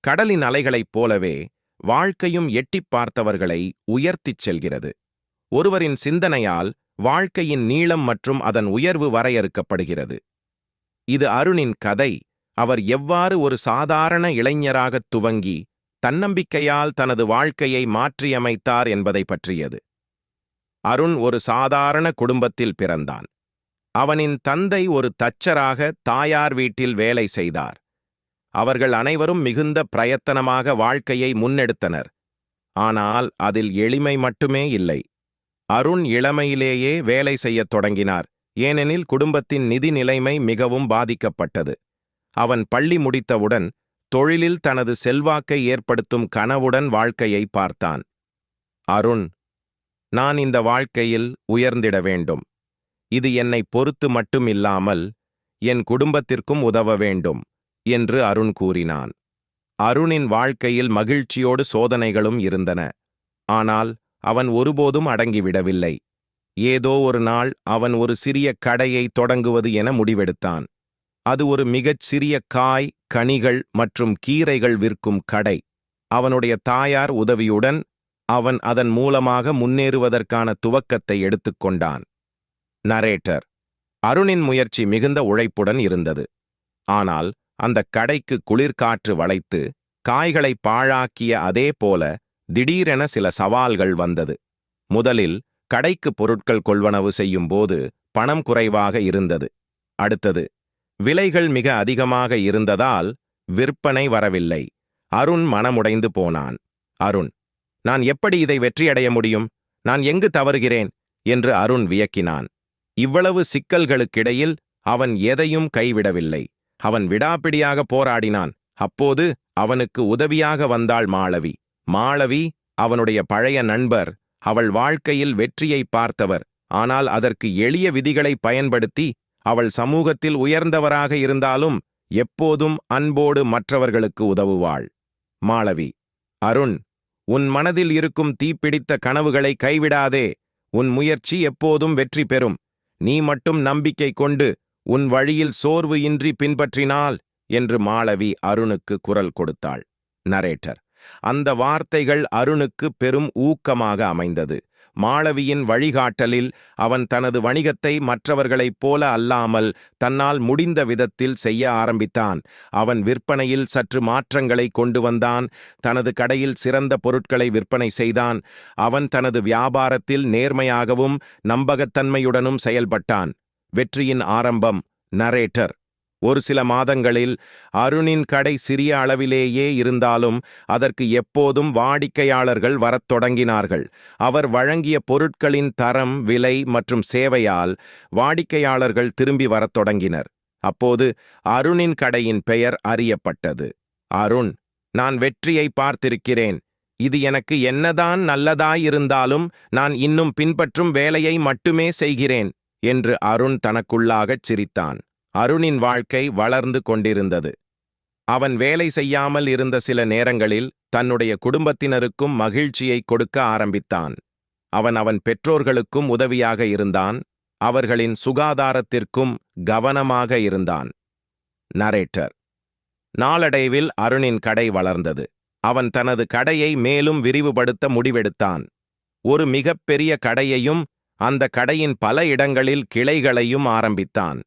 கடலின் அலைகளைப் போலவே வாழ்க்கையும் எட்டிப் பார்த்தவர்களை உயர்த்திச் செல்கிறது. ஒருவரின் சிந்தனையால் வாழ்க்கையின் நீளம் மற்றும் அதன் உயர்வு வரையறுக்கப்படுகிறது. இது அருணின் கதை. அவர் எவ்வாறு ஒரு சாதாரண இளைஞராகத் துவங்கி தன்னம்பிக்கையால் தனது வாழ்க்கையை மாற்றியமைத்தார் என்பதை பற்றியது. அருண் ஒரு சாதாரண குடும்பத்தில் பிறந்தான். அவனின் தந்தை ஒரு தச்சராக தாயார் வீட்டில் வேலை செய்தார். அவர்கள் அனைவரும் மிகுந்த பிரயத்தனமாக வாழ்க்கையை முன்னெடுத்தனர். ஆனால் அதில் எளிமை மட்டுமே இல்லை. அருண் இளமையிலேயே வேலை செய்யத் தொடங்கினார், ஏனெனில் குடும்பத்தின் நிதி நிலைமை மிகவும் பாதிக்கப்பட்டது. அவன் பள்ளி முடித்தவுடன் தொழிலில் தனது செல்வாக்கை ஏற்படுத்தும் கனவுடன் வாழ்க்கையை பார்த்தான். அருண், நான் இந்த வாழ்க்கையில் உயர்ந்திட வேண்டும். இது என்னை பொறுத்து மட்டும் இல்லாமல் என் குடும்பத்திற்கும் உதவ வேண்டும் என்று அருண் கூறினான். அருணின் வாழ்க்கையில் மகிழ்ச்சியோடு சோதனைகளும் இருந்தன. ஆனால் அவன் ஒருபோதும் அடங்கிவிடவில்லை. ஏதோ ஒரு நாள் அவன் ஒரு சிறிய கடையை தொடங்குவது என முடிவெடுத்தான். அது ஒரு மிகச் சிறிய காய், கனிகள் மற்றும் கீரைகள் விற்கும் கடை. அவனுடைய தாயார் உதவியுடன் அவன் அதன் மூலமாக முன்னேறுவதற்கான துவக்கத்தை எடுத்துக்கொண்டான். நரேட்டர். அருணின் முயற்சி மிகுந்த உழைப்புடன் இருந்தது. ஆனால் அந்த கடைக்கு குளிர்காற்று வளைத்து காய்களை பாழாக்கிய அதே போல திடீரென சில சவால்கள் வந்தது. முதலில் கடைக்கு பொருட்கள் கொள்வனவு செய்யும் போது பணம் குறைவாக இருந்தது. அடுத்தது, விலைகள் மிக அதிகமாக இருந்ததால் விற்பனை வரவில்லை. அருண் மனமுடைந்து போனான். அருண், நான் எப்படி இதை வெற்றியடைய முடியும்? நான் எங்கு தவறுகிறேன் என்று அருண் வியக்கினான். இவ்வளவு சிக்கல்களுக்கிடையில் அவன் எதையும் கைவிடவில்லை. அவன் விடாப்பிடியாக போராடினான். அப்போது அவனுக்கு உதவியாக வந்தாள் மாளவி. மாளவி அவனுடைய பழைய நண்பர். அவள் வாழ்க்கையில் வெற்றியை பார்த்தவர். ஆனால் அதற்கு எளிய விதிகளை பயன்படுத்தி அவள் சமூகத்தில் உயர்ந்தவராக இருந்தாலும் எப்போதும் அன்போடு மற்றவர்களுக்கு உதவுவாள். மாளவி. அருண், உன் மனதில் இருக்கும் தீப்பிடித்த கனவுகளை கைவிடாதே. உன் முயற்சி எப்போதும் வெற்றி பெறும். நீ மட்டும் நம்பிக்கை கொண்டு உன் வழியில் சோர்வு இன்றி பின்பற்றினாள் என்று மாளவி அருணுக்கு குரல் கொடுத்தாள். நரேட்டர். அந்த வார்த்தைகள் அருணுக்கு பெரும் ஊக்கமாக அமைந்தது. மாளவியின் வழிகாட்டலில் அவன் தனது வணிகத்தை மற்றவர்களைப் போல அல்லாமல் தன்னால் முடிந்த விதத்தில் செய்ய ஆரம்பித்தான். அவன் விற்பனையில் சற்று மாற்றங்களை கொண்டு வந்தான். தனது கடையில் சிறந்த பொருட்களை விற்பனை செய்தான். அவன் தனது வியாபாரத்தில் நேர்மையாகவும் நம்பகத்தன்மையுடனும் செயல்பட்டான். வெற்றியின் ஆரம்பம். நரேட்டர். ஒரு சில மாதங்களில் அருணின் கடை சிறிய அளவிலேயே இருந்தாலும் அதற்கு எப்போதும் வாடிக்கையாளர்கள் வரத் தொடங்கினார்கள். அவர் வழங்கிய பொருட்களின் தரம், விலை மற்றும் சேவையால் வாடிக்கையாளர்கள் திரும்பி வரத் தொடங்கினர். அப்போது அருணின் கடையின் பெயர் அறியப்பட்டது. அருண், நான் வெற்றியை பார்த்திருக்கிறேன். இது எனக்கு என்னதான் நல்லதாயிருந்தாலும் நான் இன்னும் பின்பற்றும் வேலையை மட்டுமே செய்கிறேன் என்று அருண் தனக்குள்ளாகச் சிரித்தான். அருணின் வாழ்க்கை வளர்ந்து கொண்டிருந்தது. அவன் வேலை செய்யாமல் இருந்த சில நேரங்களில் தன்னுடைய குடும்பத்தினருக்கும் மகிழ்ச்சியை கொடுக்க ஆரம்பித்தான். அவன் பெற்றோர்களுக்கும் உதவியாக இருந்தான். அவர்களின் சுகாதாரத்திற்கும் கவனமாக இருந்தான். நரேட்டர். நாளடைவில் அருணின் கடை வளர்ந்தது. அவன் தனது கடையை மேலும் விரிவுபடுத்த முடிவெடுத்தான். ஒரு மிகப்பெரிய கடையையும் அந்த கடையின் பல இடங்களில் கிளைகளையும் ஆரம்பித்தான்.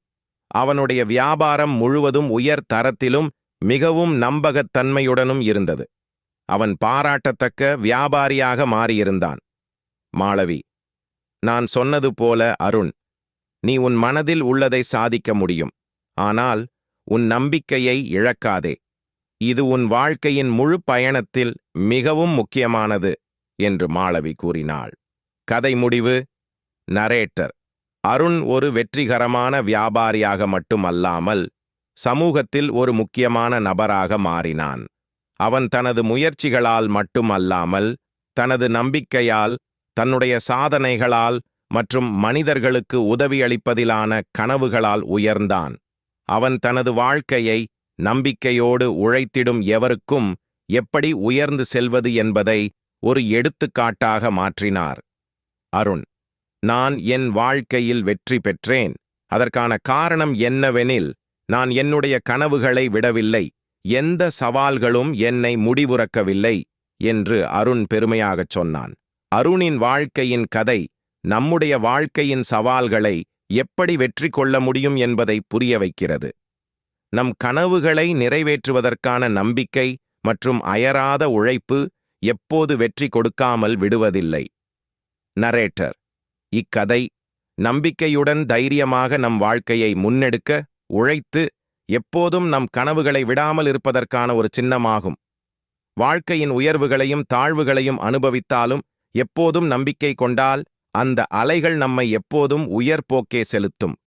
அவனுடைய வியாபாரம் முழுவதும் உயர் தரத்திலும் மிகவும் நம்பகத்தன்மையுடனும் இருந்தது. அவன் பாராட்டத்தக்க வியாபாரியாக மாறியிருந்தான். மாளவி. நான் சொன்னது போல அருண், நீ உன் மனதில் உள்ளதை சாதிக்க முடியும். ஆனால் உன் நம்பிக்கையை இழக்காதே. இது உன் வாழ்க்கையின் முழு பயணத்தில் மிகவும் முக்கியமானது என்று மாளவி கூறினாள். கதை முடிவு. நரேட்டர். அருண் ஒரு வெற்றிகரமான வியாபாரியாக மட்டுமல்லாமல் சமூகத்தில் ஒரு முக்கியமான நபராக மாறினான். அவன் தனது முயற்சிகளால் மட்டுமல்லாமல் தனது நம்பிக்கையால், தன்னுடைய சாதனைகளால் மற்றும் மனிதர்களுக்கு உதவியளிப்பதிலான கனவுகளால் உயர்ந்தான். அவன் தனது வாழ்க்கையை நம்பிக்கையோடு உழைத்திடும் எவருக்கும் எப்படி உயர்ந்து செல்வது என்பதை ஒரு எடுத்துக்காட்டாக மாற்றினார். அருண். நான் என் வாழ்க்கையில் வெற்றி பெற்றேன். அதற்கான காரணம் என்னவெனில், நான் என்னுடைய கனவுகளை விடவில்லை. எந்த சவால்களும் என்னை முடிவுறக்கவில்லை என்று அருண் பெருமையாகச் சொன்னான். அருணின் வாழ்க்கையின் கதை நம்முடைய வாழ்க்கையின் சவால்களை எப்படி வெற்றி கொள்ள முடியும் என்பதை புரிய வைக்கிறது. நம் கனவுகளை நிறைவேற்றுவதற்கான நம்பிக்கை மற்றும் அயராத உழைப்பு எப்போது வெற்றி கொடுக்காமல் விடுவதில்லை. நரேட்டர்: இக்கதை நம்பிக்கையுடன் தைரியமாக நம் வாழ்க்கையை முன்னெடுக்க உழைத்து எப்போதும் நம் கனவுகளை விடாமல் இருப்பதற்கான ஒரு சின்னமாகும். வாழ்க்கையின் உயர்வுகளையும் தாழ்வுகளையும் அனுபவித்தாலும் எப்போதும் நம்பிக்கை கொண்டால் அந்த அலைகள் நம்மை எப்போதும் உயர்போக்கே செலுத்தும்.